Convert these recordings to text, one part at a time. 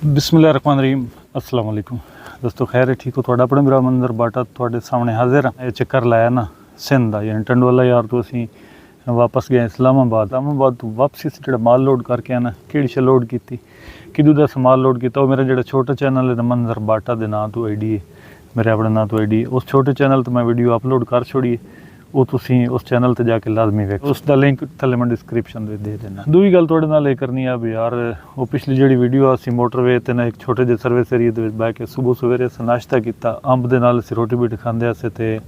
बिस्मिल्लाहिर्रहमानिर्रहीम अस्सलाम वालेकुम दोस्तों, खैर है ठीक हो। थोड़ा अपने मेरा मंजर बाटा थोड़े सामने हाजिर हाँ। ये चक्कर लाया ना सिंध का यानी टंडवाला यार तो असी वापस गए इस्लामाबाद तो वापसी से जो माल लोड करके आना कि लोड की किदू का माल लोड किया। मेरा जो छोटा चैनल है मंजर बाटा के नाँ तो आई डी है, मेरे अपने नाँ तो आई डी है। उस छोटे चैनल तो मैं वीडियो अपलोड कर छोड़ी है, वो तुसी उस चैनल ते जाके लाजमी वेख। उसका लिंक थले मैं डिस्क्रिप्शन दे देना। दूई गल तुहाडे नाल ये करनी है भी यार, वो पिछली जी वीडियो असी मोटरवे ते ना एक छोटे जे सर्विस एरिए दे विच बह के सुबह सवेरे अस नाश्ता किया, अंब दे नाल असी रोटी भी खांदे असे ते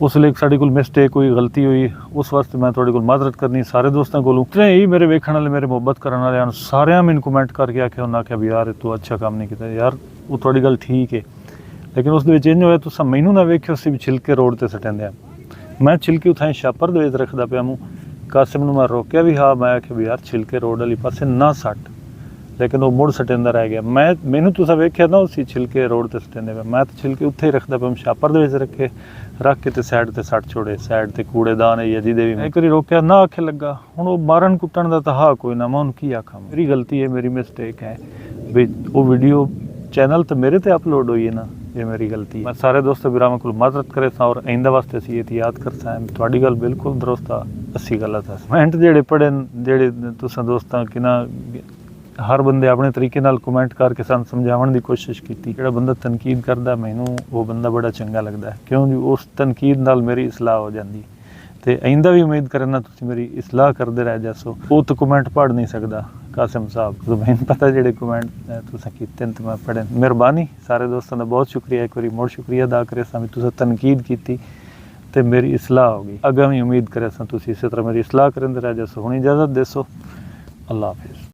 उस लिए साढ़े कोल मिसटेक हुई, गलती हुई, उस वास्ते मैं थोड़े कोल माजरत करनी सारे दोस्तों कोलों। इतने ही मेरे वेखण वाले मेरे मुहब्बत करने वाले सारे मैंने कमेंट करके आख्या उन्हें आख्या भी यार तू अच्छा काम नहीं किया यार, वो थोड़ी गल ठीक है, लेकिन उस इंज होया तुसां मैनू ना वेख्यो असीं भी छिलके रोड ते सटेंदे आ। मैं छिलके उठाई छापर दे रखता पाया मूँ, कासिम नूं मैं रोकिया भी हाँ, मैं आख्या भी यार छिलके रोड वाली पासे ना सट, लेकिन वो मुड़ सटेंदा रह गया। मैनू तुसां वेख्या ना उसी छिलके रोड ते सटेंदे पे, मैं तो छिलके उत्थे ही रखता पाया छापर दे रखे रख के ते साइड ते सट छोड़े, साइड ते कूड़ेदान है या जिदे भी एक बारी रोकिया ना आखे लगा। हुण वो मारन कुट्टण दा तां हा कोई ना, मैं हुण की आखां, मेरी गलती है, मेरी मिसटेक है भी वो वीडियो चैनल तो मेरे ते अपलोड हुई है ना, ये मेरी गलती है। मैं सारे दोस्तों बिरावां कोल माजरत करे सा और आइंदा वास्ते असीं एहतियात करसा है। तुहाडी गल बिल्कुल दुरुस्त आ, अस्सी गलत है। कमेंट जेहड़े पढ़े जेहड़े तुसां दोस्तां कि ना हर बंदे अपने तरीके नाल कमेंट करके सानूं समझाउण दी कोशिश कीती। जिहड़ा बंदा तनकीद करदा मैनूं वो बंदा बड़ा चंगा लगदा है, क्यों जी उस तनकीद नाल मेरी इसलाह हो जांदी ते आइंदा भी उम्मीद करना तुसीं मेरी इसलाह करदे रह जासो। वो तो कमेंट पढ़ नहीं सकदा कासिम साहब, तो मैनूं पता जेहड़े कमेंट तुसीं कीते ते मैं पढ़े। मेहरबानी सारे दोस्तों का बहुत शुक्रिया, एक बारी मुड़ शुक्रिया अदा करे सा भी तुसीं तनकीद कीती ते मेरी इसलाह हो गई। अग्गां भी उम्मीद करे सा तुसीं इस तरह मेरी इसलाह करेंदे रह जासो। हुण इजाज़त देसो, अल्लाह हाफिज़।